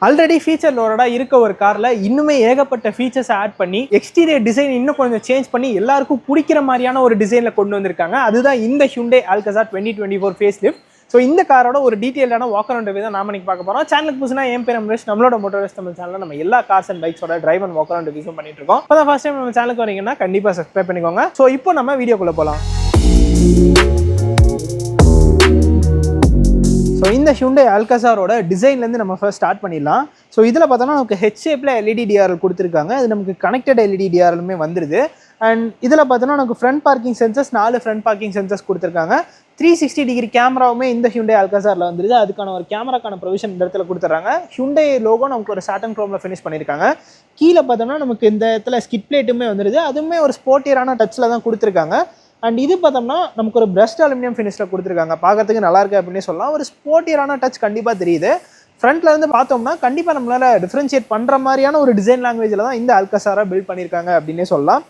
Already feature லோடடாக இருக்க ஒரு காரில் இன்னுமே ஏகப்பட்ட ஃபீச்சர்ஸ் ஆட் பண்ணி எக்ஸ்டீரியர் டிசைன் இன்னும் கொஞ்சம் சேஞ்ச் பண்ணி எல்லாருக்கும் பிடிக்கிற மாதிரியான ஒரு டிசைனில் கொண்டு வந்திருக்காங்க. அதுதான் இந்த Hyundai Alcazar 2024 face lift. So இந்த காரோட ஒரு டீட்டெயிலான வாக் அரவுண்ட் ரிவ்யூ தான் நாம இன்னைக்கு பார்க்க போகிறோம். சேனலுக்கு புதுசுனா என் பேர் அமரேஷ். நம்மளோட மோட்டோரஸ் தமிழ் சேனலில் நம்ம எல்லா கார்ஸ் அண்ட் பைக்ஸோட drive and walk around review பண்ணிட்டு இருக்கோம். இப்போ தான் ஃபர்ஸ்ட் டைம் நம்ம சேனலுக்கு வரீங்கன்னா கண்டிப்பாக சப்ஸ்கிரைப் பண்ணிக்கோங்க. ஸோ இப்போ நம்ம வீடியோக்குள்ளே போகலாம். ஸோ இந்த Hyundai Alcazarோட டிசைன்லேருந்து நம்ம ஃபர்ஸ்ட் ஸ்டார்ட் பண்ணிடலாம். ஸோ இதில் பார்த்தோன்னா நமக்கு ஹெச் ஷேப்பில் எல்இடி டிஆர்எல் கொடுத்துருக்காங்க. இது நமக்கு கனெக்டட் எல்இடி டிஆர்எலுமே வந்துடுது. அண்ட் இதில் பார்த்தோன்னா நமக்கு front parking sensors 4 front parking sensors கொடுத்துருக்காங்க. 360 டிகிரி கேமராவுமே இந்த Hyundai Alcazarல வந்துருது. அதுக்கான ஒரு கேமராக்கான ப்ரொவிஷன் இந்த இடத்துல கொடுத்துட்றாங்க. Hyundai லோகோ நமக்கு ஒரு சாட்டன் க்ரோமில் ஃபினிஷ் பண்ணியிருக்காங்க. கீழே பார்த்தோன்னா நமக்கு இந்த இடத்துல ஸ்கிட் பிளேட்டுமே வந்துடுது. அதுவுமே ஒரு ஸ்போர்ட்டியரான டச்சில் தான் கொடுத்துருக்காங்க. அண்ட் இது பார்த்தோம்னா நமக்கு ஒரு பிரஸ்ட் அலுமினியம் ஃபினிஷில் கொடுத்துருக்காங்க. பார்க்கறதுக்கு நல்லா இருக்கு அப்படின்னு சொல்லலாம். ஒரு ஸ்போர்ட்டியரான டச் கண்டிப்பாக தெரியுது. ஃப்ரண்ட்ல இருந்து பார்த்தோம்னா கண்டிப்பாக நம்மளால டிஃபரன்ஷியேட் பண்ணுற மாதிரியான ஒரு டிசைன் லாங்குவேஜில் தான் இந்த Alcazar பில்ட் பண்ணியிருக்காங்க அப்படின்னே சொல்லலாம்.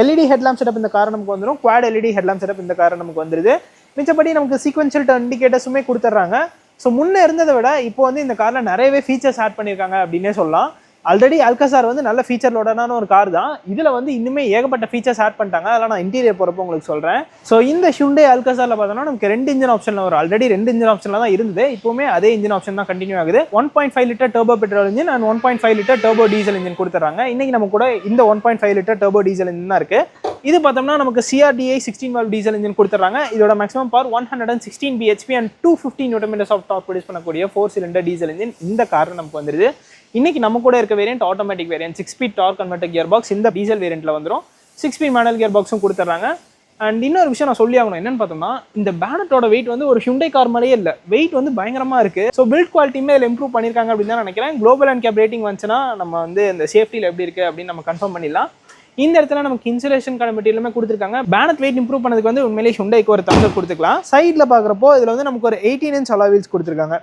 எல்இடி ஹெட்லாம்ப் செட்டப் இந்த கார் நமக்கு வந்துடும். குவாட் எல்இடி ஹெட்லாம்ப் செட்டப் இந்த கார் நமக்கு வந்துருது. மிச்சப்படி நமக்கு சீக்வென்ஷியல் டர்ன் இண்டிகேட்டர்ஸுமே கொடுத்துட்றாங்க. ஸோ முன்னே இருந்ததை விட இப்போ வந்து இந்த காரில் நிறையவே ஃபீச்சர்ஸ் ஆட் பண்ணியிருக்காங்க அப்படின்னே சொல்லலாம். ஆல்ரெடி Alcazar வந்து நல்ல ஃபீச்சர்லோடான ஒரு கார் தான். இதில் வந்து இன்னுமே ஏகப்பட்ட ஃபீச்சர்ஸ் ஆட் பண்ணிட்டாங்க. அதெல்லாம் நான் இன்டீரியர் போகிறப்போ உங்களுக்கு சொல்கிறேன். ஸோ இந்த Hyundai Alcazarல பார்த்தோம்னா நமக்கு 2 இன்ஜின் ஆப்ஷனில் வரும். ஆல்ரெடி 2 இன்ஜின் ஆப்ஷனில் தான் இருந்தது. இப்போவுமே அதே இன்ஜின் ஆப்ஷன் தான் கண்டினியூ ஆகுது. 1.5 litre turbo petrol engine and 1.5 litre turbo diesel engine கொடுத்துறாங்க. இன்னைக்கு நம்ம கூட இந்த 1.5 லிட்டர் டர்போ டீசல் இன்ஜின் தான் இருக்குது. இது பார்த்தோம்னா நமக்கு CRDI 16 வால்வ் டீசல் இன்ஜின் கொடுத்துறாங்க. இதோட maximum power 116 bhp and 250 Nm of torque produce பண்ணக்கூடிய 4 சிலிண்டர் டீசல் இன்ஜின் இந்த கார் நமக்கு வந்துருது. இன்னைக்கு நம்ம கூட இருக்க variant automatic variant 6 speed torque converter gear box இந்த டீசல் வேரியன்ட்ல வந்துடும். 6 ஸ்பீட் மேனுவல் கியர் பாக்ஸும் கொடுத்துட்றாங்க. அண்ட் இன்னொரு விஷயம் நான் சொல்லி ஆகணும். என்னன்னு பார்த்தோம்னா இந்த பேனட்டோட வெயிட் வந்து ஒரு Hyundai கார் மாதிரியே இல்லை. வெயிட் வந்து பயங்கரமா இருக்கு. ஸோ பில்ட் குவாலிட்டியுமே இதில் இம்ப்ரூவ் பண்ணியிருக்காங்க அப்படின்னு தான் நினைக்கிறேன். குளோபல் அண்ட் கேப் ரேட்டிங் வந்துச்சுன்னா நம்ம வந்து இந்த சேஃப்டியில் எப்படி இருக்கு அப்படின்னு நம்ம கன்ஃபார்ம் பண்ணிடலாம். இந்த இடத்துல நமக்கு இன்சுலேஷனுக்கான மெட்டீரியலுமே கொடுத்துருக்காங்க. பேனட் வெயிட் இம்ப்ரூவ் பண்ணதுக்கு வந்து உண்மையிலேயே Hyundaiக்கு ஒரு தம்ஸ் அப் கொடுத்துக்கலாம். சைடில் பார்க்குறப்போ இதில் வந்து நமக்கு ஒரு 18 inch alloy wheels கொடுத்துருக்காங்க.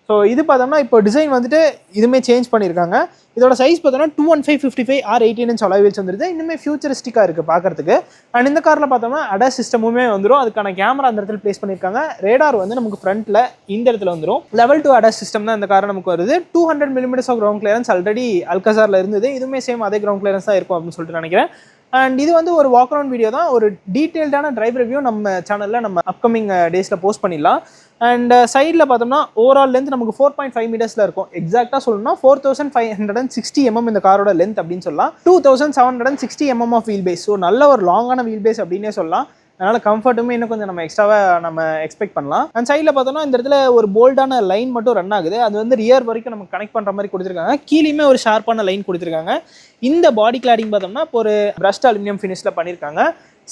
ஸோ இது பார்த்தோம்னா இப்போ டிசைன் வந்துட்டு இதுவுமே சேஞ்ச் பண்ணியிருக்காங்க. இதோட சைஸ் பார்த்தோம்னா 215/55 or 18 inch alloy wheels வந்துருது. இன்னுமே ஃபியூச்சரிஸ்டிக்காக இருக்குது பார்க்கறதுக்கு. அண்ட் இந்த காரில் பார்த்தோம்னா ADAS சிஸ்டமுமே வந்துடும். அதுக்கான கேமரா அந்த இடத்துல பிளேஸ் பண்ணியிருக்காங்க. ரேடார் வந்து நமக்கு ஃப்ரண்ட்டில் இந்த இடத்துல வந்துடும். லெவல் 2 ADAS சிஸ்டம் தான் இந்த கார் நமக்கு வருது. 200 mm of ground clearance already Alcazarல இருந்தது. இதுவுமே சேம் அதே கிரவுண்ட் கிளியரன்ஸ் தான் இருக்கும் அப்படின்னு சொல்லிட்டு நினைக்கிறேன். அண்ட் இது வந்து ஒரு வாக் அரவுண்ட் வீடியோ தான். ஒரு டீட்டெயில்டான டிரைவ் ரிவ்யூ நம்ம சேனலில் நம்ம அப்கமிங் டேஸில் போஸ்ட் பண்ணிடலாம். அண்ட் சைடில் பார்த்தோம்னா ஓவரால் லென்த் நமக்கு 4.5 மீட்டர்ஸில் இருக்கும். எக்ஸாக்டாக சொல்லணும்னா 4560 mm இந்த காரோட லென்த் அப்படின்னு சொல்லலாம். 2760 mm of wheel base. So நல்ல ஒரு லாங்கான வீல் பேஸ் அப்படின்னே சொல்லலாம். அதனால கம்ஃபர்ட்டுமே இன்னும் கொஞ்சம் நம்ம எக்ஸ்ட்ராவாக நம்ம எக்ஸ்பெக்ட் பண்ணலாம். அண்ட் சைடில் பார்த்தோம்னா இந்த இடத்துல ஒரு போல்டான லைன் மட்டும் ரன் ஆகுது. அது வந்து ரியர் வரைக்கும் நம்ம கனெக்ட் பண்ணுற மாதிரி கொடுத்துருக்காங்க. கீழேயுமே ஒரு ஷார்ப்பான லைன் கொடுத்துருக்காங்க. இந்த பாடி கிளாடிங் பார்த்தோம்னா இப்போ ஒரு பிரஸ்ட் அலுமினியம் ஃபினிஷில் பண்ணியிருக்காங்க.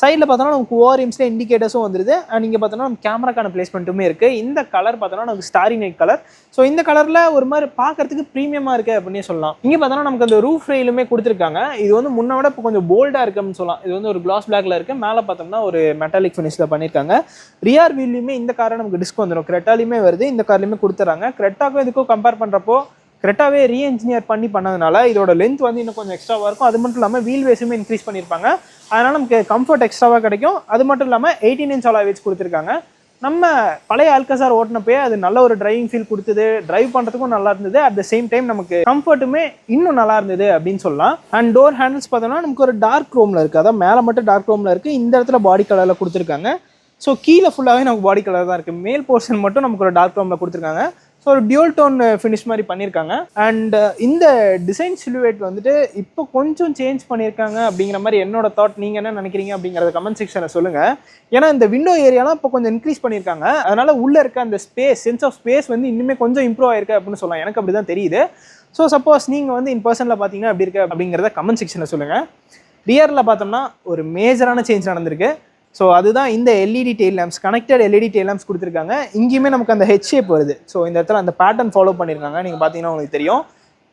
சைடில் பார்த்தோன்னா நமக்கு ஓஆர்எம்ஸில் இண்டிகேட்டர்ஸும் வந்துருது. அண்ட் இங்கே பார்த்தோன்னா நம்ம கேமராக்கான பிளேஸ்மெண்ட்டுமே இருக்குது. இந்த கலர் பார்த்தோன்னா நமக்கு ஸ்டாரி நைட் கலர். ஸோ இந்த கலரில் ஒரு மாதிரி பார்க்கறதுக்கு ப்ரீமியமாக இருக்குது அப்படின்னே சொல்லலாம். இங்கே பார்த்தோன்னா நமக்கு அந்த ரூஃப் ரெயிலுமே கொடுத்துருக்காங்க. இது வந்து முன்ன விட இப்போ கொஞ்சம் போல்டாக இருக்குன்னு சொல்லலாம். இது வந்து ஒரு கிளாஸ் பிளாக்ல இருக்குது. மேலே பார்த்தோம்னா ஒரு மெட்டாலிக் ஃபினிஷில் பண்ணியிருக்காங்க. ரியார் வீல்லையுமே இந்த காரை நமக்கு டிஸ்க் வந்துடும். கிரெட்டாலையுமே வருது. இந்த கார்லையுமே கொடுத்துறாங்க. கிரெட்டாக்கும் இதுக்கும் கம்பேர் பண்ணுறப்போ கிரெட்டாவே ரீஎன்ஜினியர் பண்ணதுனால இதோட லென்த் வந்து இன்னும் கொஞ்சம் எக்ஸ்ட்ராவாக இருக்கும். அது மட்டும் இல்லாமல் வீல் பேஸுமே இன்க்ரீஸ் பண்ணியிருப்பாங்க. அதனால் நமக்கு கம்ஃபர்ட் எக்ஸ்ட்ராவாக கிடைக்கும். அது மட்டும் இல்லாமல் 18 inch alloy wheels கொடுத்துருக்காங்க. நம்ம பழைய Alcazar ஓட்டினப்பே அது நல்ல ஒரு டிரைவிங் ஃபீல் கொடுத்தது. டிரைவ் பண்ணுறதுக்கும் நல்லா இருந்தது. அட் த சேம் டைம் நமக்கு கம்ஃபர்ட்டுமே இன்னும் நல்லா இருந்தது அப்படின்னு சொல்லலாம். அண்ட் டோர் ஹேண்டில்ஸ் பார்த்தோம்னா நமக்கு ஒரு டார்க் க்ரோமில் இருக்குது. அதான் மேலே மட்டும் டார்க் க்ரோமில் இருக்குது. இந்த இடத்துல பாடி கலரில் கொடுத்துருக்காங்க. ஸோ கீழே ஃபுல்லாகவே நமக்கு பாடி கலர் தான் இருக்குது. மேல் போர்ஷன் மட்டும் நமக்கு ஒரு டார்க் க்ரோமில் கொடுத்துருக்காங்க. ஸோ ஒரு டியூல் டோன் ஃபினிஷ் மாதிரி பண்ணியிருக்காங்க. அண்ட் இந்த டிசைன் சிலுவேட் வந்துட்டு இப்போ கொஞ்சம் சேஞ்ச் பண்ணியிருக்காங்க அப்படிங்கிற மாதிரி என்னோட தாட். நீங்கள் என்ன நினைக்கிறீங்க அப்படிங்கிறத கமெண்ட் செக்ஷனில் சொல்லுங்கள். ஏன்னா இந்த விண்டோ ஏரியாலாம் இப்போ கொஞ்சம் இன்க்ரீஸ் பண்ணியிருக்காங்க. அதனால் உள்ளே இருக்க அந்த சென்ஸ் ஆஃப் ஸ்பேஸ் வந்து இன்னுமே கொஞ்சம் இம்ப்ரூவ் ஆயிருக்கு அப்படின்னு சொல்லலாம். எனக்கு அப்படி தான் தெரியுது. ஸோ சப்போஸ் நீங்கள் வந்து இன் பர்சனில் பார்த்தீங்கன்னா எப்படி இருக்கு அப்படிங்கிறத கமெண்ட் செக்ஷனில் சொல்லுங்கள். ரியரில் பார்த்தோம்னா ஒரு மேஜரான சேஞ்ச் நடந்திருக்கு. ஸோ அதுதான் இந்த LED tail lamps, connected LED tail lamps கொடுத்துருக்காங்க. இங்கேயுமே நமக்கு அந்த ஹெச் ஷேப் வருது. ஸோ இந்த இடத்துல அந்த பேட்டர்ன் ஃபாலோ பண்ணியிருக்காங்க. நீங்கள் பார்த்தீங்கன்னா உங்களுக்கு தெரியும்.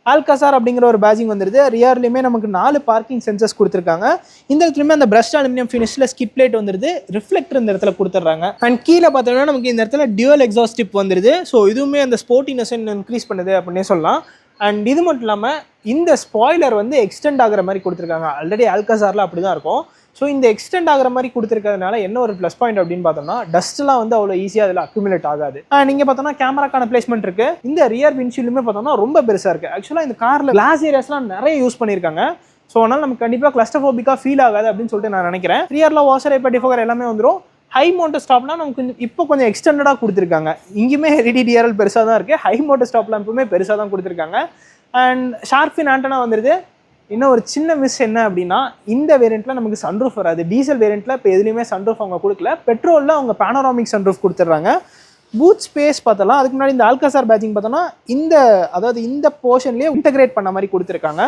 Alcazar அப்படிங்கிற ஒரு பேஜிங் வந்துருது. ரியர்லையுமே நமக்கு 4 பார்க்கிங் சென்சர்ஸ் கொடுத்துருக்காங்க. இந்த இடத்துலையுமே அந்த பிரஸ்ட் அலுமினியம் ஃபினிஷில் ஸ்கிட் பிளேட் வந்துருது. ரிஃப்ளெக்டர் இந்த இடத்துல கொடுத்துட்றாங்க. அண்ட் கீழே பார்த்தோம்னா நமக்கு இந்த இடத்துல டியூவல் எக்ஸாஸ்ட் டிப் வந்துருது. ஸோ இதுவுமே அந்த ஸ்போர்ட்டினஸ் இன்க்ரீஸ் பண்ணுது அப்படின்னே சொல்லலாம். அண்ட் இது மட்டும் இல்லாமல் இந்த ஸ்பாய்லர் வந்து எக்ஸ்டெண்ட் ஆகிற மாதிரி கொடுத்துருக்காங்க. ஆல்ரெடி Alcazarல அப்படி தான் இருக்கும். ஸோ இந்த எக்ஸ்டெண்ட் ஆகிற மாதிரி கொடுத்துருக்கிறதுனால என்ன ஒரு ப்ளஸ் பாயிண்ட் அப்படின்னு பார்த்தோம்னா டஸ்ட்லாம் வந்து அவ்வளோ ஈஸியாக அதில் அக்யூமுலேட் ஆகாது. நீங்கள் பார்த்தோம்னா கேமராக்கான பிளேஸ்மெண்ட் இருக்குது. இந்த ரியர் விண்ட்ஷீல்டுமே பார்த்தோம்னா ரொம்ப பெருசாக இருக்குது. ஆக்சுவலாக இந்த காரில் கிளாஸ் ஏரியாஸ்லாம் நிறைய யூஸ் பண்ணியிருக்காங்க. ஸோ அதனால் நமக்கு கண்டிப்பாக கிளஸ்ட்ரோஃபோபிக்காக ஃபீல் ஆகாது அப்படின்னு சொல்லிட்டு நான் நினைக்கிறேன். ரியரில் வாஷர் இப்போ டிஃபோகர் எல்லாமே வந்துடும். ஹை மோட்டர் ஸ்டாப்லாம் நமக்கு இப்போ கொஞ்சம் எக்ஸ்டெண்டடாக கொடுத்துருக்காங்க. இங்கேயுமே எல்இடி டிஆர்எல் பெருசாக தான் இருக்குது. ஹை மோட்டர் ஸ்டாப்லாம் எப்பவுமே பெருசாக தான் கொடுத்துருக்காங்க. அண்ட் ஷார்க் ஃபின் ஆண்டனா வந்துடுது. இன்னும் ஒரு சின்ன மிஸ் என்ன அப்படின்னா இந்த வேரியண்ட்டில் நமக்கு சன்ரூஃப் வராது. டீசல் வேரியண்ட்டில் இப்போ எதுலேயுமே சன்ரூஃப் அவங்க கொடுக்கல. பெட்ரோலில் அவங்க பேனோராமிக் சன்ரூஃப் கொடுத்துட்றாங்க. பூட் ஸ்பேஸ் பார்த்தலாம். அதுக்கு முன்னாடி இந்த ஆல்காசார் பேட்சிங் பார்த்தோன்னா இந்த போர்ஷன்லேயே இன்டகிரேட் பண்ண மாதிரி கொடுத்துருக்காங்க.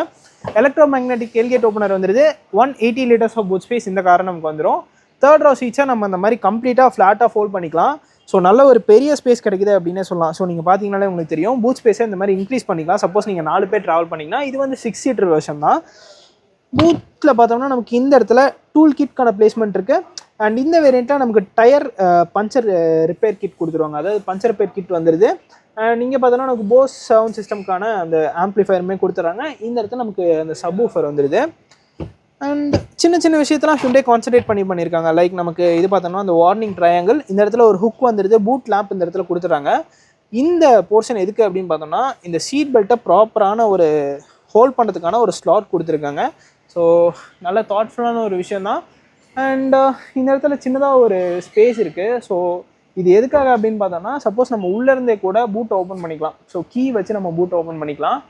எலக்ட்ரோ மேக்னெட்டிக் டெயில்கேட் ஓப்பனர் வந்துடுது. 180 liters ஆஃப் பூட் ஸ்பேஸ் இந்த காரை நமக்கு வந்துடும். தேர்ட் ரோ சீட்ஸை நம்ம அந்த மாதிரி கம்ப்ளீட்டாக ஃப்ளாட்டாக ஃபோல்ட் பண்ணிக்கலாம். ஸோ நல்ல ஒரு பெரிய ஸ்பேஸ் கிடைக்குது அப்படின்னே சொல்லலாம். ஸோ நீங்கள் பார்த்தீங்கன்னாலே உங்களுக்கு தெரியும் பூட் ஸ்பேஸை இந்த மாதிரி இன்க்ரீஸ் பண்ணிக்கலாம். சப்போஸ் நீங்கள் 4 பேர் ட்ராவல் பண்ணிங்கன்னா இது வந்து 6 seater வெர்ஷன் தான். பூத்தில் பார்த்தோம்னா நமக்கு இந்த இடத்துல டூல் கிட்கான பிளேஸ்மெண்ட் இருக்குது. அண்ட் இந்த வேரியண்ட்டில் நமக்கு டயர் பஞ்சர் ரிப்பேர் கிட் கொடுத்துருவாங்க. அதாவது பஞ்சர் ரிப்பேர் கிட் வந்துடுது. நீங்கள் பார்த்தோன்னா நமக்கு போஸ் சவுண்ட் சிஸ்டம்க்கான அந்த ஆம்ப்ளிஃபயருமே கொடுத்துட்றாங்க. இந்த இடத்துல நமக்கு அந்த சப்வூஃபர் வந்துடுது. அண்ட் சின்ன சின்ன விஷயத்தெல்லாம் ஹியூண்டே கான்சன்ட்ரேட் பண்ணியிருக்காங்க. லைக் நமக்கு இது பார்த்தோம்னா அந்த வார்னிங் ட்ரையாங்கிள், இந்த இடத்துல ஒரு ஹுக் வந்துடுது. பூட் லேம்ப் இந்த இடத்துல கொடுத்துட்றாங்க. இந்த போர்ஷன் எதுக்கு அப்படின்னு பார்த்தோம்னா இந்த சீட் பெல்ட்டை ப்ராப்பரான ஒரு ஹோல்ட் பண்ணுறதுக்கான ஒரு ஸ்லாட் கொடுத்துருக்காங்க. ஸோ நல்ல தாட்ஃபுல்லான ஒரு விஷயந்தான். அண்ட் இந்த இடத்துல சின்னதாக ஒரு ஸ்பேஸ் இருக்குது. ஸோ இது எதுக்காக அப்படின்னு பார்த்தோம்னா சப்போஸ் நம்ம உள்ளேருந்தே கூட பூட்டை ஓப்பன் பண்ணிக்கலாம். ஸோ கீ வச்சு நம்ம பூட்டை ஓப்பன் பண்ணிக்கலாம்.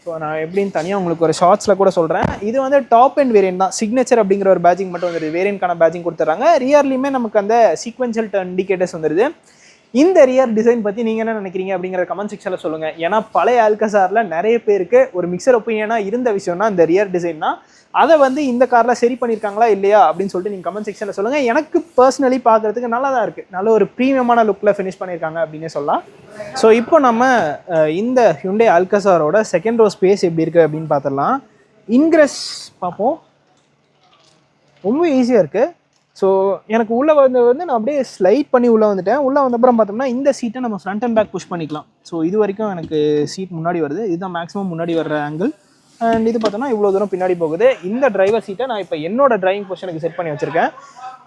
ஸோ நான் எப்படின்னு தனியாக உங்களுக்கு ஒரு ஷார்ட்ஸில் கூட சொல்கிறேன். இது வந்து டாப் அண்ட் வேரியன்ட் தான். சிக்னேச்சர் அப்படிங்கிற ஒரு பேட்சிங் மட்டும் வந்துடுது. வேரியன்ட்கான பேட்சிங் கொடுத்துட்றாங்க. ரியர்லையுமே நமக்கு அந்த சீக்வென்ஷியல் டர்ன் இண்டிகேட்டர்ஸ் வந்துடுது. இந்த ரியர் டிசைன் பற்றி நீங்கள் என்ன நினைக்கிறீங்க அப்படிங்கிற கமெண்ட் செக்ஷனில் சொல்லுங்கள். ஏன்னா பழைய ஆல்காசாரில் நிறைய பேருக்கு ஒரு மிக்சர் ஒப்பீனியனாக இருந்த விஷயம்னா இந்த ரியர் டிசைன் தான். அதை வந்து இந்த காரில் சரி பண்ணியிருக்காங்களா இல்லையா அப்படின்னு சொல்லிட்டு நீங்கள் கமெண்ட் செக்ஷனில் சொல்லுங்கள். எனக்கு பர்சனலி பார்க்குறதுக்கு நல்லா தான் இருக்குது. நல்ல ஒரு ப்ரீமியமான லுக்கில் ஃபினிஷ் பண்ணியிருக்காங்க அப்படின்னே சொல்லலாம். ஸோ இப்போ நம்ம இந்த ஹியூண்டே ஆல்காசாரோட செகண்ட் ரோ ஸ்பேஸ் எப்படி இருக்குது அப்படின்னு பார்த்துடலாம். இன்க்ரெஸ் பார்ப்போம். ரொம்ப ஈஸியாக இருக்குது. ஸோ எனக்கு உள்ளே வந்து நான் அப்படியே ஸ்லைட் பண்ணி உள்ளே வந்துட்டேன். உள்ளே வந்தப்புறம் பார்த்தோம்னா இந்த சீட்டை நம்ம ஃப்ரண்ட் அண்ட் பேக் புஷ் பண்ணிக்கலாம். ஸோ இது வரைக்கும் எனக்கு சீட் முன்னாடி வருது. இதுதான் மேக்ஸிமம் முன்னாடி வர்ற ஆங்கிள். அண்ட் இது பார்த்தோன்னா இவ்வளோ தூரம் பின்னாடி போகுது. இந்த டிரைவர் சீட்டை நான் இப்போ என்னோட டிரைவிங் பொசிஷனுக்கு செட் பண்ணி வச்சுருக்கேன்.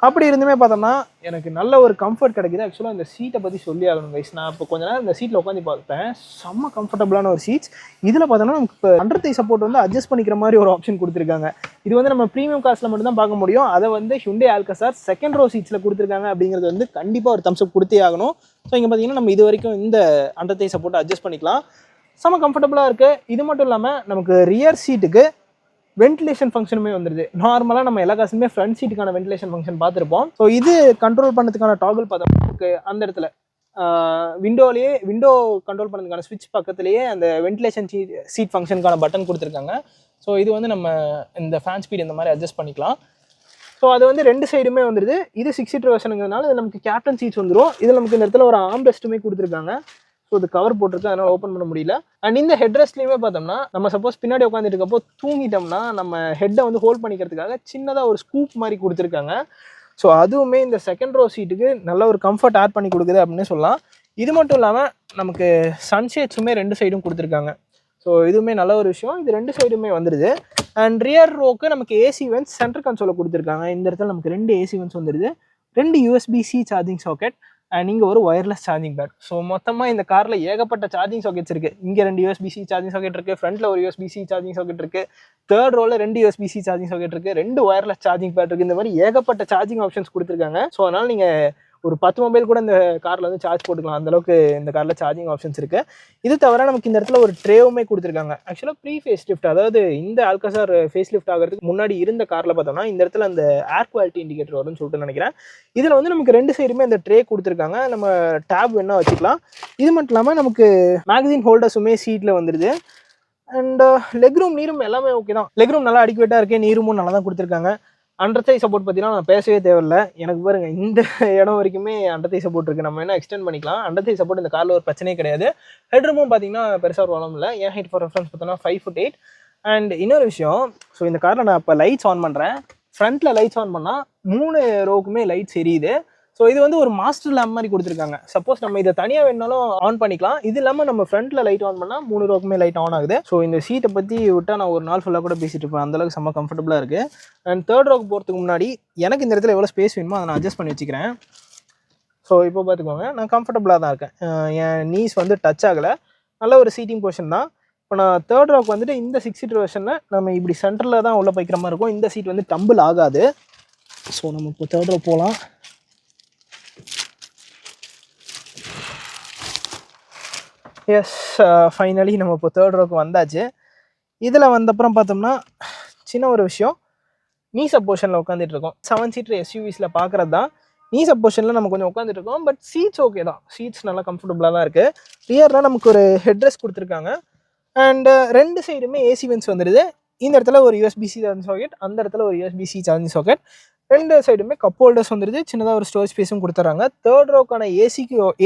அப்படி இருந்துமே பார்த்தோம்னா எனக்கு நல்ல ஒரு கம்ஃபர்ட் கிடைக்குது. ஆக்சுவலாக இந்த சீட்டை பற்றி சொல்லி ஆகணும் கைஸ். நான் இப்போ கொஞ்ச நேரம் இந்த சீட்டில் உட்காந்து பார்த்தேன். செம்ம கம்ஃபர்டபுளான ஒரு சீட்ஸ். இதில் பார்த்தோன்னா நமக்கு இப்போ அண்டர் தை சப்போர்ட் வந்து அட்ஜஸ்ட் பண்ணிக்கிற மாதிரி ஒரு ஆப்ஷன் கொடுத்துருக்காங்க. இது வந்து நம்ம ப்ரீமியம் காஸ்ட்டில் மட்டும் தான் பார்க்க முடியும். அதை வந்து ஹியூண்டே ஆல்காசார் செகண்ட் ரோ சீட்ஸில் கொடுத்துருக்காங்க அப்படிங்கிறது வந்து கண்டிப்பாக ஒரு தம்ஸ் அப் கொடுத்தே ஆகணும். ஸோ இங்கே பார்த்தீங்கன்னா நம்ம இது வரைக்கும் இந்த அண்டர் தை சப்போர்ட்டை அட்ஜஸ்ட் பண்ணிக்கலாம். செம்ம கம்ஃபர்டபுளாக இருக்குது. இது மட்டும் இல்லாமல் நமக்கு ரியர் சீட்டுக்கு வென்டிலேஷன் ஃபங்க்ஷனுமே வந்துடுது. நார்மலாக நம்ம எல்லா காசுமே ஃப்ரண்ட் சீட்டுக்கான வென்டிலேஷன் ஃபங்க்ஷன் பார்த்துருப்போம். ஸோ இது கண்ட்ரோல் பண்ணுறதுக்கான டாகிள் பார்த்தோம்னா நமக்கு அந்த இடத்துல விண்டோ கண்ட்ரோல் பண்ணுறதுக்கான ஸ்விட்ச் பக்கத்துலேயே அந்த வென்டிலேஷன் சீட் ஃபங்க்ஷனுக்கான பட்டன் கொடுத்துருக்காங்க. ஸோ இது வந்து நம்ம இந்த ஃபேன் ஸ்பீட் இந்த மாதிரி அட்ஜஸ்ட் பண்ணிக்கலாம். ஸோ அது வந்து ரெண்டு சைடுமே வந்துடுது. இது 6 seater வெர்ஷனுங்கிறதுனால இது நமக்கு கேப்டன் சீட்ஸ் வந்துடும். இதில் நமக்கு இந்த இடத்துல ஒரு ஆர்ம் ரெஸ்ட்டுமே கொடுத்துருக்காங்க. ஸோ இது கவர் போட்டிருக்கு, அதனால் ஓப்பன் பண்ண முடியல. அண்ட் இந்த ஹெட் ரெஸ்ட்லேயுமே பார்த்தோம்னா நம்ம சப்போஸ் பின்னாடி உட்காந்துட்டு இருக்கப்போ தூங்கிட்டோம்னா நம்ம ஹெட்டை வந்து ஹோல்ட் பண்ணிக்கிறதுக்காக சின்னதாக ஒரு ஸ்கூப் மாதிரி கொடுத்துருக்காங்க. ஸோ அதுவுமே இந்த செகண்ட் ரோ சீட்டுக்கு நல்ல ஒரு கம்ஃபர்ட் ஆட் பண்ணி கொடுக்குது அப்படின்னு சொல்லலாம். இது மட்டும் இல்லாமல் நமக்கு சன்ஷேட்ஸுமே ரெண்டு சைடும் கொடுத்துருக்காங்க. ஸோ இதுவுமே நல்ல ஒரு விஷயம். இது ரெண்டு சைடுமே வந்துடுது. அண்ட் ரியர் ரோக்கு நமக்கு ஏசி வென்ஸ் சென்டர் கன்சோலை கொடுத்துருக்காங்க. இந்த இடத்துல நமக்கு 2 ஏசி வென்ஸ் வந்துடுது. 2 USB-C சார்ஜிங் சாக்கெட் அண்ட் இங்கே ஒரு ஒயர்லெஸ் சார்ஜிங் பேட். ஸோ மொத்தமாக இந்த காரில் ஏகப்பட்ட சார்ஜிங் சாக்கெட்ஸ் இருக்குது. இங்கே 2 USB-C சார்ஜிங் சாக்கெட் இருக்குது. ஃப்ரண்ட்டில் ஒரு USB-C சார்ஜிங் சாக்கெட் இருக்குது. தேர்ட் ரோவில் 2 USB-C சார்ஜிங் சாக்கெட் இருக்குது. 2 ஒயர்லெஸ் சார்ஜிங் பேட் இருக்குது. இந்த மாதிரி ஏகப்பட்ட சார்ஜிங் ஆப்ஷன்ஸ் கொடுத்துருக்காங்க. ஸோ அதனால் நீங்கள் ஒரு 10 மொபைல் கூட இந்த காரில் வந்து சார்ஜ் போட்டுக்கலாம். அந்தளவுக்கு இந்த காரில் சார்ஜிங் ஆப்ஷன்ஸ் இருக்குது. இது தவிர நமக்கு இந்த இடத்துல ஒரு ட்ரேவுமே கொடுத்துருக்காங்க. ஆக்சுவலாக ப்ரீ ஃபேஸ் லிஃப்ட், அதாவது இந்த ஆல்காசார் ஃபேஸ் லிஃப்ட் ஆகிறதுக்கு முன்னாடி இருந்த காரில் பார்த்தோம்னா இந்த இடத்துல அந்த ஏர் குவாலிட்டி இண்டிகேட்டர் வரும்னு சொல்லிட்டு நினைக்கிறேன். இதில் வந்து நமக்கு 2 சைடுமே அந்த ட்ரே கொடுத்துருக்காங்க. நம்ம டேப் வேணால் வச்சுக்கலாம். இது மட்டும் இல்லாமல் நமக்கு மேகசின் ஹோல்டர்ஸுமே சீட்டில் வந்துடுது. அண்ட் லெக் ரூம் நீரும் எல்லாமே ஓகே தான். லெக் ரூம் நல்லா அடிக்குவேட்டாக இருக்குது. நீருமும் நல்லா தான் கொடுத்துருக்காங்க. அண்டர் தை சப்போர்ட் பார்த்தீங்கன்னா நான் பேசவே தேவையில்லை. எனக்கு பாருங்க இந்த இடம் வரைக்குமே அண்டர் தை சப்போர்ட் இருக்குது. நம்ம என்ன எக்ஸ்டெண்ட் பண்ணிக்கலாம். அண்டர் தை சப்போர்ட் இந்த காரில் ஒரு பிரச்சனையே கிடையாது. ஹெட்ரூமும் பார்த்தீங்கன்னா பெருசாக ஒரு ப்ராப்ளம் இல்லை. என் ஹைட் ஃபார் ரெஃபரன்ஸ் பார்த்தோன்னா 5'8". அண்ட் இன்னொரு விஷயம், ஸோ இந்த காரில் நான் இப்போ லைட்ஸ் ஆன் பண்ணுறேன். ஃப்ரண்ட்டில் லைட்ஸ் ஆன் பண்ணால் 3 ரோவுக்குமே லைட்ஸ் எரியுது. ஸோ இது வந்து ஒரு மாஸ்டர் லேம்ப் மாதிரி கொடுத்துருக்காங்க. சப்போஸ் நம்ம இதை தனியாக வேணாலும் ஆன் பண்ணிக்கலாம். இது இல்லாமல் நம்ம ஃப்ரண்ட்டில் லைட் ஆன் பண்ணால் 3 ரூபாய்க்குமே லைட் ஆன் ஆகுது. ஸோ இந்த சீட்டை பற்றி விட்டால் நான் ஒரு நாள் ஃபுல்லாக கூட பேசிட்டு இருப்பேன், அந்தளவுக்கு செம்ம கம்ஃபர்டபுளாக இருக்குது. அண்ட் தேர்ட் ரோக்கு போகிறதுக்கு முன்னாடி எனக்கு இந்த இடத்துல எவ்வளோ ஸ்பேஸ் வேணுமோ அதை நான் அட்ஜஸ்ட் பண்ணி வச்சுக்கிறேன். ஸோ இப்போ பார்த்துக்கோங்க, நான் கம்ஃபர்டபுளாக தான் இருக்கேன். என் நீஸ் வந்து டச் ஆகலை, நல்ல ஒரு சீட்டிங் பொசிஷன் தான். இப்போ நான் தேர்ட் ரோக்கு வந்துட்டு இந்த 6 சீட்டர் வெர்ஷனில் நம்ம இப்படி சென்டரில் தான் உள்ள போய்க்கிற மாதிரி இருக்கும். இந்த சீட் வந்து டம்பிள் ஆகாது. ஸோ நம்ம இப்போ தேர்ட் ரோ போகலாம். எஸ், ஃபைனலி நம்ம இப்போ தேர்ட் ரோக்கு வந்தாச்சு. இதில் வந்தப்புறம் பார்த்தோம்னா சின்ன ஒரு விஷயம், நீ சப் பொசிஷனில் உட்காந்துட்டு இருக்கோம். 7 சீட்டர் எஸ்யூவிஸில் பார்க்குறது தான் நீ சப் பொசிஷனில் நம்ம கொஞ்சம் உட்காந்துட்டு இருக்கோம். பட் சீட்ஸ் ஓகே தான், சீட்ஸ் நல்லா கம்ஃபர்டபுளாக தான் இருக்குது. ரியரில் நமக்கு ஒரு ஹெட்ரெஸ்ட் கொடுத்துருக்காங்க. அண்ட் 2 சைடுமே ஏசி வென்ட்ஸ் வந்துடுது. இந்த இடத்துல ஒரு யூஎஸ்பிசி சார்ஜிங் சாக்கெட், அந்த இடத்துல ஒரு யூஎஸ்பிசி சார்ஜிங் சாக்கெட். 2 சைடுமே கப் ஹோல்டர்ஸ் வந்துடுது. சின்னதாக ஒரு ஸ்டோரேஜ் ஸ்பேஸும் கொடுத்துறாங்க. தேர்ட் ரோக்கான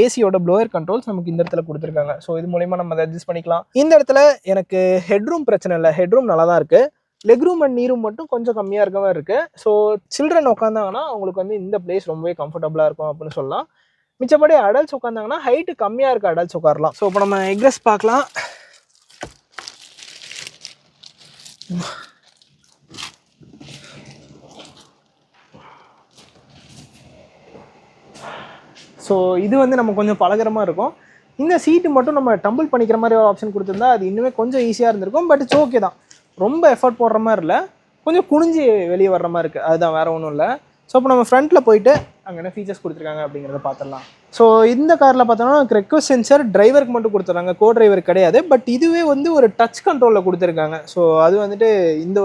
ஏசியோட ப்ளோயர் கண்ட்ரோல்ஸ் நமக்கு இந்த இடத்துல கொடுத்துருக்காங்க. ஸோ இது மூலயமா நம்ம அதை அட்ஜஸ்ட் பண்ணிக்கலாம். இந்த இடத்துல எனக்கு ஹெட்ரூம் பிரச்சனை இல்லை, ஹெட்ரூம் நல்லா தான் இருக்குது. லெக் ரூம் அண்ட் நீ ரூம் மட்டும் கொஞ்சம் கம்மியாக இருக்க மாதிரி இருக்குது. ஸோ சில்ட்ரன் உட்காந்தாங்கன்னா அவங்களுக்கு வந்து இந்த பிளேஸ் ரொம்பவே கம்ஃபர்டபுளாக இருக்கும் அப்படின்னு சொல்லலாம். மிச்சப்படி அடல்ட்ஸ் உட்காந்தாங்கன்னா ஹைட்டு கம்மியாக இருக்க அடல்ட்ஸ் உட்காரலாம். ஸோ இப்போ நம்ம எக்ரெஸ்ட் பார்க்கலாம். ஸோ இது வந்து நம்ம கொஞ்சம் பழகிறமா இருக்கும். இந்த சீட்டு மட்டும் நம்ம டம்பிள் பண்ணிக்கிற மாதிரி ஒரு ஆப்ஷன் கொடுத்துருந்தா அது இன்னுமே கொஞ்சம் ஈஸியாக இருந்திருக்கும். பட் இட்ஸ் ஓகே தான், ரொம்ப எஃபர்ட் போடுற மாதிரி இல்லை, கொஞ்சம் குனிஞ்சு வெளியே வர்ற மாதிரி இருக்குது, அதுதான், வேறு ஒன்றும் இல்லை. ஸோ இப்போ நம்ம ஃப்ரண்ட்டில் போயிட்டு அங்கே என்ன ஃபீச்சர்ஸ் கொடுத்துருக்காங்க அப்படிங்கிறத பார்த்துடலாம். ஸோ இந்த காரில் பார்த்தோம்னா ரெக்வஸ்ட் சென்சர் டிரைவருக்கு மட்டும் கொடுத்துறாங்க, கோ டிரைவர் கிடையாது. பட் இதுவே வந்து ஒரு டச் கண்ட்ரோலில் கொடுத்துருக்காங்க. ஸோ அது வந்துட்டு இந்த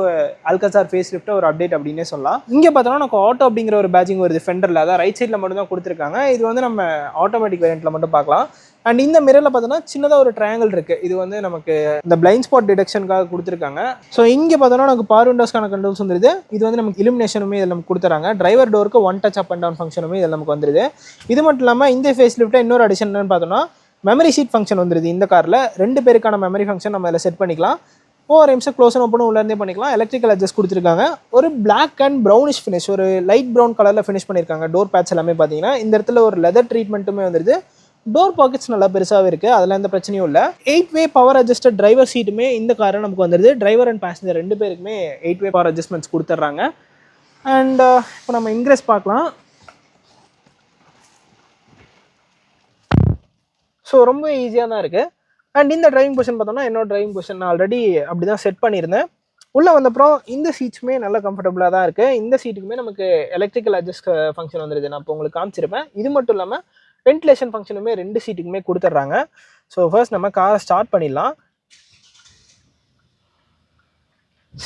அல்கசார் ஃபேஸ் லிஃப்ட்டை ஒரு அப்டேட் அப்படின்னே சொல்லலாம். இங்கே பார்த்தோம்னா நமக்கு ஆட்டோ அப்படிங்கிற ஒரு பேட்சிங் வருது ஃபெண்டரில், அதான் ரைட் சைடில் மட்டும் தான் கொடுத்துருக்காங்க. இது வந்து நம்ம ஆட்டோமேட்டிக் வேரியண்ட்டில் மட்டும் பார்க்கலாம். அண்ட் இந்த மிரரில் பார்த்தோன்னா சின்னதாக ஒரு ட்ரையாங்கிள் இருக்குது. இது வந்து நமக்கு இந்த பிளைண்ட் ஸ்பாட் டிடெக்ஷனுக்காக கொடுத்துருக்காங்க. ஸோ இங்கே பார்த்தோன்னா நமக்கு பவர் விண்டோஸ்க்கான கண்ட்ரோல்ஸ் வந்துருது. இது வந்து நமக்கு இலுமினேஷனுமே இதில் நமக்கு கொடுத்துறாங்க. டிரைவர் டோருக்கு 1 டச் அப் அண்ட் டவுன் ஃபங்க்ஷனுமே இதில் நமக்கு வந்துருது. இது மட்டும் இல்லாமல் இந்த ஃபேஸ் லிஃப்ட்டில் இன்னொரு அடிஷன் என்னன்னு பார்த்தோன்னா மெமரி சீட் ஃபங்க்ஷன் வந்துருது. இந்த காரில் 2 பேருக்கான மெமரி ஃபங்க்ஷன் நம்ம இதில் செட் பண்ணிக்கலாம். ஒரு நிமிஷம் க்ளோஸ் அண்ட் ஓப்பனும் உள்ளே இருந்தே பண்ணிக்கலாம். எலக்ட்ரிக்கல் அட்ஜஸ்ட் கொடுத்துருக்காங்க. ஒரு பிளாக் அண்ட் ப்ரௌனிஷ் ஃபினிஷ், ஒரு லைட் ப்ரௌன் கலரில் ஃபினிஷ் பண்ணியிருக்காங்க. டோர் பேட்ச் எல்லாமே பார்த்தீங்கன்னா இந்த இடத்துல ஒரு லெதர் ட்ரீட்மெண்ட்டுமே வந்துருது. டோர் பாக்கெட்ஸ் நல்லா பெருசாகவே இருக்குது, அதில் எந்த பிரச்சனையும் இல்லை. 8-வே பவர் அட்ஜஸ்டட் டிரைவர் சீட்டுமே இந்த காரில் நமக்கு வந்துடுது. டிரைவர் அண்ட் பேசஞ்சர் 2 பேருக்குமே 8-வே பவர் அட்ஜஸ்ட்மெண்ட்ஸ் கொடுத்துட்றாங்க. அண்ட் இப்போ நம்ம இன்க்ரெஸ் பார்க்கலாம். ஸோ ரொம்ப ஈஸியாக தான் இருக்குது. அண்ட் இந்த டிரைவிங் பொசிஷன் பார்த்தோம்னா என்னோட டிரைவிங் பொசிஷன் நான் ஆல்ரெடி அப்படி தான் செட் பண்ணியிருந்தேன். உள்ளே வந்தப்புறம் இந்த சீட்ஸுமே நல்லா கம்ஃபர்டபுளாக தான் இருக்குது. இந்த சீட்டுக்குமே நமக்கு எலக்ட்ரிக்கல் அட்ஜஸ்ட் ஃபங்க்ஷன் வந்துடுது, நான் இப்போ உங்களுக்கு காமிச்சிருப்பேன். இது மட்டும் இல்லாமல் வென்டிலேஷன் ஃபங்க்ஷனுமே 2 சீட்டுக்குமே கொடுத்துட்றாங்க. ஸோ ஃபர்ஸ்ட் நம்ம காரை ஸ்டார்ட் பண்ணிடலாம்.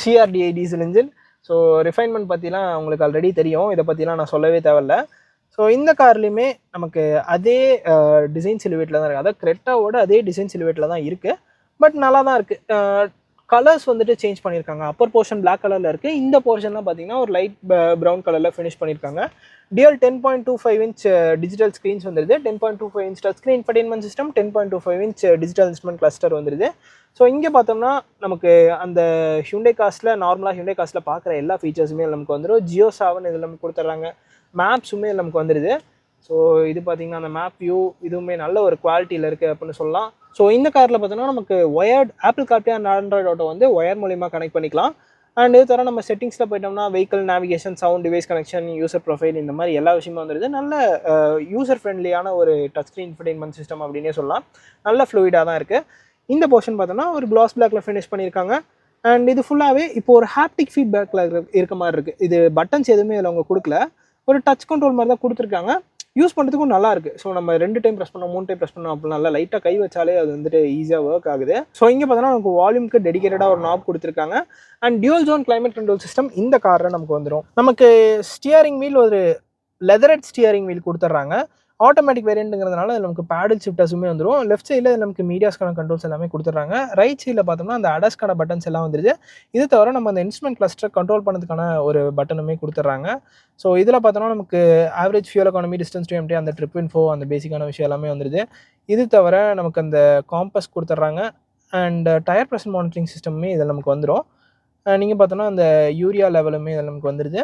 CRDI diesel engine. So refinement பற்றிலாம் உங்களுக்கு ஆல்ரெடி தெரியும், இதை பற்றிலாம் நான் சொல்லவே தேவையில்ல. ஸோ இந்த கார்லேயுமே நமக்கு அதே டிசைன் சிலுவேட்டில் தான் இருக்குது, அதாவது கிரெட்டாவோட அதே டிசைன் சிலுவேட்டில் தான் இருக்குது. பட் நல்லா தான் இருக்குது. கலர்ஸ் வந்துட்டு சேஞ்ச் பண்ணியிருக்காங்க. அப்பர் போர்ஷன் பிளாக் கலரில் இருக்குது. இந்த போர்ஷன்லாம் பார்த்தீங்கன்னா ஒரு லைட் ப்ரௌன் கலரில் ஃபினிஷ் பண்ணியிருக்காங்க. டியூல் 10.25 இன்ச் டிஜிட்டல் ஸ்க்ரீன்ஸ் வந்துருது. 10.25 inch touch screen infotainment system, 10.25 inch digital instrument cluster வந்துருது. ஸோ இங்கே பார்த்தோம்னா நமக்கு அந்த ஹியூண்டே காஸ்ட்டில் நார்மலாக ஹியூண்டே காஸ்ட்டில் பார்க்குற எல்லா ஃபீச்சர்ஸுமே நமக்கு வந்துடும். Jio 7 இதில் நமக்கு கொடுத்துட்றாங்க. மேப்ஸுமே நமக்கு வந்துடுது. ஸோ இது பார்த்திங்கன்னா அந்த மேப் வியூ இதுவுமே நல்ல ஒரு குவாலிட்டியில் இருக்குது அப்படின்னு சொல்லலாம். ஸோ இந்த காரில் பார்த்தோன்னா நமக்கு wired apple CarPlay and Android auto வந்து ஒயர் மூலிமா கனெக்ட் பண்ணிக்கலாம். அண்ட் இது தவிர நம்ம செட்டிங்ஸில் போயிட்டோம்னா vehicle navigation, sound, device connection, user profile, இந்த மாதிரி எல்லா விஷயமும் வந்துடுது. நல்ல யூசர் ஃப்ரெண்ட்லியான ஒரு டச் ஸ்க்ரீன் இன்ஃபர்டெயின்மெண்ட் சிஸ்டம் அப்படின்னே சொல்லலாம். நல்ல ஃப்ளூயிடாக தான் இருக்குது. இந்த போர்ஷன் பார்த்தோன்னா ஒரு கிளாஸ் பிளாக்ல ஃபினிஷ் பண்ணியிருக்காங்க. அண்ட் இது ஃபுல்லாகவே இப்போ ஒரு ஹாப்டிக் ஃபீட்பேக்கில் இருக்க மாதிரி இருக்குது. இது பட்டன்ஸ் எதுவுமே இதில் அவங்க கொடுக்கல, ஒரு டச் கண்ட்ரோல் மாதிரி தான் கொடுத்துருக்காங்க. யூஸ் பண்ணுறதுக்கும் நல்லா இருக்குது. ஸோ நம்ம 2 டைம் ப்ரெஸ் பண்ணோம், 3 டைம் ப்ரெஸ் பண்ணோம் அப்படின்னா நல்லா லைட்டாக கை வச்சாலே அது வந்துட்டு ஈஸியாக ஒர்க் ஆகுது. ஸோ இங்கே பார்த்தோன்னா நமக்கு வால்யூமுக்கு டெடிகேட்டடாக ஒரு நாப் கொடுத்துருக்காங்க. And dual zone climate control system இந்த காரில் நமக்கு வந்துடும். நமக்கு ஸ்டியரிங் வீல் ஒரு லெதரட் ஸ்டியரிங் வீல் கொடுத்துட்றாங்க. ஆட்டோமேட்டிக் வேரியண்ட்டுங்கிறதுனால நமக்கு பேடல் ஷிஃப்டர்ஸுமே வந்துடும். லெஃப்ட் சைடில் நமக்கு மீடியாஸ்க்கான கண்ட்ரோல்ஸ் எல்லாமே கொடுத்துட்றாங்க. ரைட் சைடில் பார்த்தோம்னா அந்த அடாஸ்க்கான பட்டன்ஸ் எல்லாம் வந்துருது. இது தவிர நம்ம அந்த இன்ஸ்ட்ருமெண்ட் கிளஸ்டர் கண்ட்ரோல் பண்ணதுக்கான ஒரு பட்டனுமே கொடுத்துட்றாங்க. ஸோ இதில் பார்த்தோம்னா நமக்கு average fuel economy, distance to empty, அந்த ட்ரிப் இன்ஃபோ, அந்த பேசிக்கான விஷயம் எல்லாமே வந்துருது. இது தவிர நமக்கு அந்த காம்பஸ் கொடுத்துட்றாங்க. அண்ட் டயர் ப்ரெஷர் மானிட்டரிங் சிஸ்டமே இதில் நமக்கு வந்துடும். நீங்கள் பார்த்தோன்னா அந்த யூரியா லெவலுமே இதில் நமக்கு வந்துடுது.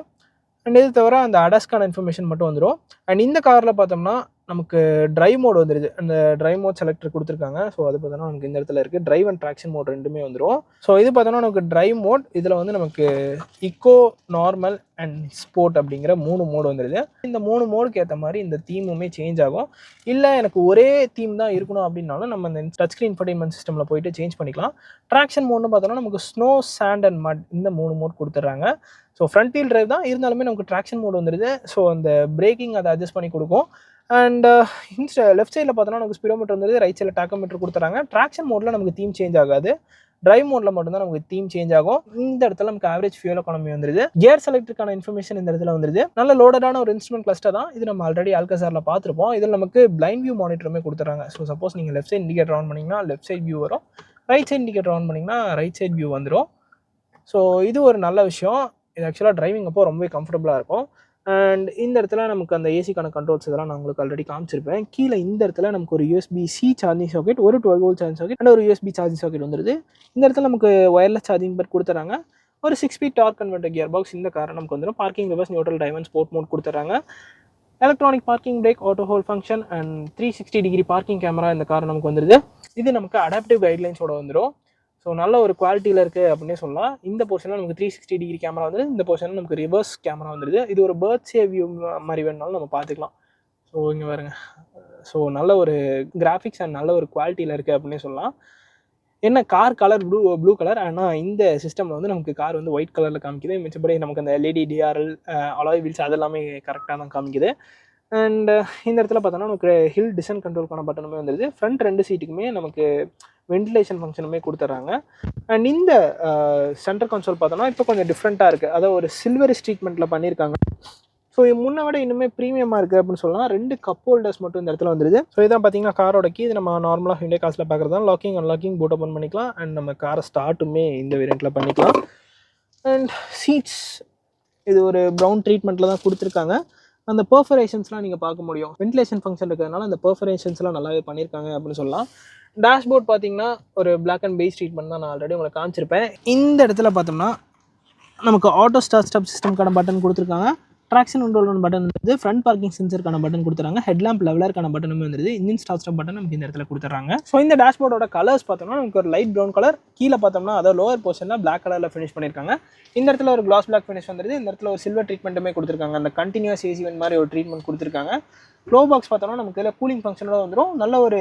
அண்ட் இது தவிர அந்த அடாஸ்க்கான இன்ஃபர்மேஷன் மட்டும் வந்துடும். அண்ட் இந்த காரில் பார்த்தோம்னா நமக்கு ட்ரைவ் மோட் வந்துடுது. அந்த ட்ரைவ் மோட் செலக்டர் கொடுத்துருக்காங்க. ஸோ அது பார்த்தோன்னா நமக்கு இந்த இடத்துல இருக்குது. ட்ரைவ் அண்ட் ட்ராக்ஷன் மோட் ரெண்டுமே வந்துடும். ஸோ இது பார்த்தோன்னா நமக்கு ட்ரைவ் மோட், இதில் வந்து நமக்கு இக்கோ, நார்மல் அண்ட் ஸ்போர்ட் அப்படிங்கிற 3 மோடு வந்துடுது. இந்த 3 மோடுக்கு ஏற்ற மாதிரி இந்த தீமுமே சேஞ்ச் ஆகும். இல்லை எனக்கு ஒரே தீம் தான் இருக்கணும் அப்படின்னாலும் நம்ம இந்த டச் ஸ்க்ரீன் இன்ஃபர்டெயின்மென்ட் சிஸ்டமில் போயிட்டு சேஞ்ச் பண்ணிக்கலாம். ட்ராக்ஷன் மோட்னு பார்த்தோன்னா நமக்கு ஸ்னோ, சாண்ட் அண்ட் மட் இந்த 3 மோட் கொடுத்துட்றாங்க. ஸோ ஃப்ரண்ட் வீல் டிரைவ் தான் இருந்தாலுமே நமக்கு ட்ராக்ஷன் மோட் வந்துடுது. ஸோ அந்த பிரேக்கிங் அதை அட்ஜஸ்ட் பண்ணி கொடுக்கும். அண்ட் லெஃப்ட் சைடில் பார்த்தோன்னா நமக்கு ஸ்பீடோமீட்டர் வந்துடுது, ரைட் சைடில் டாக்கோமீட்டர் கொடுத்துறாங்க. ட்ராக்ஷன் மோடில் நமக்கு தீம் சேஞ்ச் ஆகாது. டிரைவ் மோடில் மட்டும்தான் நமக்கு தீம் சேஞ்ச் ஆகும். இந்த இடத்துல நமக்கு ஆவரேஜ் ஃபியூல் எக்கானமி வந்துருது. கியர் செலக்டருக்கான இன்ஃபர்மேஷன் இந்த இடத்துல வந்துருது. நல்ல லோடடான ஒரு இன்ஸ்ட்ருமெண்ட் கிளஸ்டர் தான் இது. நம்ம ஆல்ரெடி ஆல்கசாரில் பார்த்துருப்போம். இதில் நமக்கு பிளைண்ட் வியூ மானிட்டருமே கொடுத்துறாங்க. ஸோ சப்போஸ் நீங்கள் லெஃப்ட் சைட் இண்டிகேட்டர் ஆன் பண்ணிங்கன்னா லெஃப்ட் சைட் வியூ வரும், ரைட் சைட் இண்டிகேட்டர் ஆன் பண்ணிங்கன்னா ரைட் சைட் வியூ வந்துடும். ஸோ இது ஒரு நல்ல விஷயம். இது ஆக்சுவலாக டிரைவிங் அப்போ ரொம்பவே கம்ஃபர்டபுளாக இருக்கும். அண்ட் இந்த இடத்துல நமக்கு அந்த ஏசிக்கான கண்ட்ரோல்ஸ் இதெல்லாம் நான் உங்களுக்கு ஆல்ரெடி காமிச்சிருப்பேன். கீழே இந்த இடத்துல நமக்கு ஒரு USB-C சார்ஜிங் சாக்கெட், ஒரு 12 வோல்ட் சார்ஜிங் சாக்கெட் அண்ட் ஒரு USB சார்ஜிங் சாக்கெட் வந்துருது. இந்த இடத்துல நமக்கு ஒயர்லெஸ் சார்ஜிங் பட் கொடுத்துறாங்க. ஒரு 6 speed torque converter gear box இந்த கார் நமக்கு வந்துடும். Parking reverse, neutral, drive and sport mode கொடுத்துறாங்க. Electronic parking brake, auto hold function and 360 degree parking camera இந்த கார் நமக்கு வந்துருது. இது நமக்கு அடாப்டிவ் கைட்லைன்ஸோட வந்துடும். ஸோ நல்ல ஒரு குவாலிட்டியில் இருக்குது அப்படின்னே சொல்லலாம். இந்த போர்ஷனில் நமக்கு 360 டிகிரி கேமரா வந்துடுது. இந்த போர்ஷனில் நமக்கு ரிவர்ஸ் கேமரா வந்துடுது. இது ஒரு பேர்ட் சே வியூ மாதிரி வேணுனாலும் நம்ம பார்த்துக்கலாம். ஸோ இங்கே பாருங்க. ஸோ நல்ல ஒரு கிராஃபிக்ஸ் அண்ட் நல்ல ஒரு குவாலிட்டியில் இருக்குது அப்படின்னே சொல்லலாம். என்ன கார் கலர் ப்ளூ கலர், ஆனால் இந்த சிஸ்டமில் வந்து நமக்கு கார் வந்து ஒயிட் கலரில் காமிக்குது. மிச்சப்படி நமக்கு அந்த LED DRL அலாய் வீல்ஸ் அதெல்லாமே கரெக்டாக தான் காமிக்குது. அண்ட் இந்த இடத்துல பார்த்தோன்னா நமக்கு ஹில் டிசன் கண்ட்ரோலுக்கான பட்டனுமே வந்துடுது. ஃப்ரண்ட் 2 சீட்டுக்குமே நமக்கு வென்டிலேஷன் ஃபங்க்ஷனுமே கொடுத்துட்றாங்க. அண்ட் இந்த சென்டர் கன்சோல் பார்த்தோன்னா இப்போ கொஞ்சம் டிஃப்ரெண்ட்டாக இருக்குது. அதை ஒரு சில்வரிஷ் ட்ரீட்மெண்ட்டில் பண்ணியிருக்காங்க. ஸோ முன்ன விட இன்னுமே ப்ரீமியமாக இருக்குது அப்படின்னு சொல்லலாம். 2 கப் ஹோல்டர்ஸ் மட்டும் இந்த இடத்துல வந்துடுது. ஸோ இதான் பார்த்தீங்கன்னா காரோட கீ. இது நம்ம நார்மலாக ஹிண்டே காசில் பார்க்குறது தான். லாக்கிங் அன்லாக்கிங் பூட் ஓப்பன் பண்ணிக்கலாம். அண்ட் நம்ம காரை ஸ்டார்ட்டுமே இந்த வேரியண்ட்டில் பண்ணிக்கலாம். அண்ட் சீட்ஸ் இது ஒரு ப்ரௌன் ட்ரீட்மெண்ட்டில் தான் கொடுத்துருக்காங்க. அந்த பெர்ஃபரேஷன்ஸ்லாம் நீங்கள் பார்க்க முடியும். வென்டிலேஷன் ஃபங்க்ஷன் இருக்கிறதுனால அந்த பெர்ஃபரேஷன்ஸ்லாம் நல்லாவே பண்ணியிருக்காங்க அப்படின்னு சொல்லலாம். டேஷ்போர்ட் பார்த்தீங்கன்னா ஒரு பிளாக் அண்ட் பெய்ஜ் ட்ரீட்மெண்ட் தான் நான் ஆல்ரெடி உங்களுக்கு காமிச்சிருப்பேன். இந்த இடத்துல பார்த்தோம்னா நமக்கு ஆட்டோ ஸ்டாப் சிஸ்டம்க்கான பட்டன் கொடுத்துருக்காங்க. ட்ராக்ஷன் கண்ட்ரோல் பட்டன் வந்துருது. ஃப்ரண்ட் பார்க்கிங் சென்சருக்கான பட்டன் கொடுத்துறாங்க. ஹெட்லாம்ப் லெவலருக்கான பட்டனுமே வந்துருது. இன்ஜின் ஸ்டாப் பட்டன் நமக்கு இந்த இடத்துல கொடுத்துறாங்க. ஸோ இந்த டேஷ்போர்டோட கலர்ஸ் பார்த்தோம்னா நமக்கு ஒரு லைட் ப்ரௌன் கலர், கீழே பார்த்தோம்னா அதாவது லோவர் போர்ஷனில் பிளாக் கலரில் ஃபினிஷ் பண்ணியிருக்காங்க. இந்த இடத்துல ஒரு கிளாஸ் பிளாக் ஃபினிஷ் வந்துருது. இந்த இடத்துல ஒரு சில்வர் ட்ரீட்மெண்ட்டுமே கொடுத்துருக்காங்க. அந்த கண்டினியூஸ் ஏசி வென் மாதிரி ஒரு ட்ரீட்மெண்ட் கொடுத்துருக்காங்க. க்ளோ பாக்ஸ் பார்த்தோம்னா நமக்கு இதில் கூலிங் ஃபங்க்ஷனோட வந்துடும். நல்ல ஒரு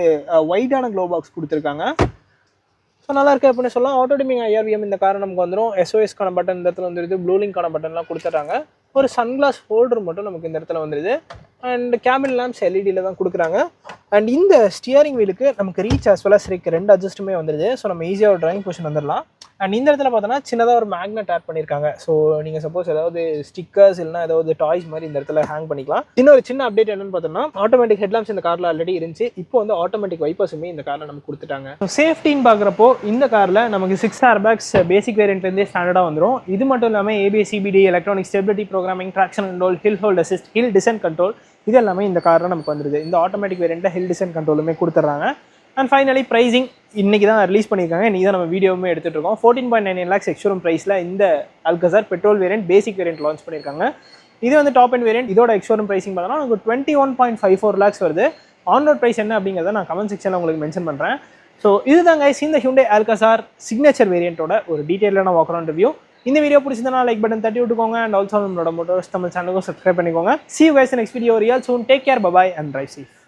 வைடான க்ளோ பாக்ஸ் கொடுத்துருக்காங்க. ஸோ நல்லா இருக்குது அப்படின்னு சொல்லலாம். ஆட்டோ டிமிங் IRVM இந்த கார் நமக்கு வந்துடும். SOSக்கான பட்டன் இந்த இடத்துல வந்துடுது. ப்ளூலிங்கான பட்டன்லாம் கொடுத்துட்றாங்க. ஒரு சன்கிளாஸ் ஹோல்டர் மட்டும் நமக்கு இந்த இடத்துல வந்துடுது. அண்ட் கேபின் லேம்ப்ஸ் LEDயில் தான் கொடுக்குறாங்க. அண்ட் இந்த ஸ்டியரிங் வீலுக்கு நமக்கு reach as well as rack 2 அட்ஜஸ்ட்டுமே வந்துடுது. ஸோ நம்ம ஈஸியாக ஒரு டிரைவிங் பொசிஷன் வந்துடலாம். அண்ட் இந்த இடத்துல பார்த்தோன்னா சின்னதாக ஒரு மேக்னெட் ஆட் பண்ணியிருக்காங்க. ஸோ நீங்கள் சப்போஸ் ஏதாவது ஸ்டிக்கர்ஸ் இல்லைனா ஏதாவது டாய்ஸ் மாதிரி இந்த இடத்துல ஹேங் பண்ணிக்கலாம். இன்னொரு சின்ன அப்டேட் என்னன்னு பார்த்தோம்னா ஆட்டோமேட்டிக் ஹெட்லாம்ப்ஸ் இந்த காரில் ஆல்ரெடி இருந்துச்சு. இப்போ வந்து ஆட்டோமேட்டிக் வைப்பர்ஸுமே இந்த காரில் நமக்கு கொடுத்துட்டாங்க. ஸோ சேஃப்டின்னு பார்க்குறப்போ இந்த காரில் நமக்கு 6 ஏர்பேக்ஸ் பேசிக் வேரியன்ட்லேருந்தே ஸ்டாண்டர்டாக வந்துடும். இது மட்டும் இல்லாமல் ABS CBD, electronic stability programming, traction control, hill hold assist, hill descent control இது எல்லாமே இந்த காரில் நமக்கு வந்துடுது. இந்த ஆட்டோமேட்டிக் வேரியண்ட்டில் ஹில் டிசன் கண்ட்ரோலுமே கொடுத்துட்றாங்க. அண்ட் ஃபைனலி ப்ரைஸிங் இன்றைக்கி தான் ரிலீஸ் பண்ணியிருக்காங்க. இன்றைக்கி தான் நம்ம வீடியோவுமே எடுத்துகிட்டு இருக்கோம். 14.99 lakhs எக்ஸ்ஷோரூம் ப்ரைஸில் இந்த அல்கசார் பெட்ரோல் வேரியன்ட் பேசிக் வேரியன்ட் லான்ச் பண்ணியிருக்காங்க. இது வந்து டாப் அண்ட் வேரியன்ட். இதோட எக்ஸ்ஷோரூம் ப்ரைஸிங் பார்த்தோன்னா நமக்கு 21.54 lakhs வருது. ஆன் ரோட் ப்ரைஸ் என்ன அப்படிங்கிறத நான் கமெண்ட் செக்ஷனில் உங்களுக்கு மென்ஷன் பண்ணுறேன். ஸோ இதுதான் கைஸ் இந்த ஹியூண்டே அல்கசார் சிக்னேச்சர் வேரியண்ட்டோட ஒரு டீட்டெயிலான வாக் அரவுண்ட் ரிவ்யூ. இந்த வீடியோ பிடிச்சிருந்தா லைக் பட்டன் தட்டி விட்டுக்கோங்க. அண்ட் ஆல்சோ நம்மளோட மோட்டோஸ் தமிழ் சேனலுக்கும் சப்ஸ்கிரைப் பண்ணிக்கோங்க. See you guys in next video real soon. Take care, bye bye and drive safe.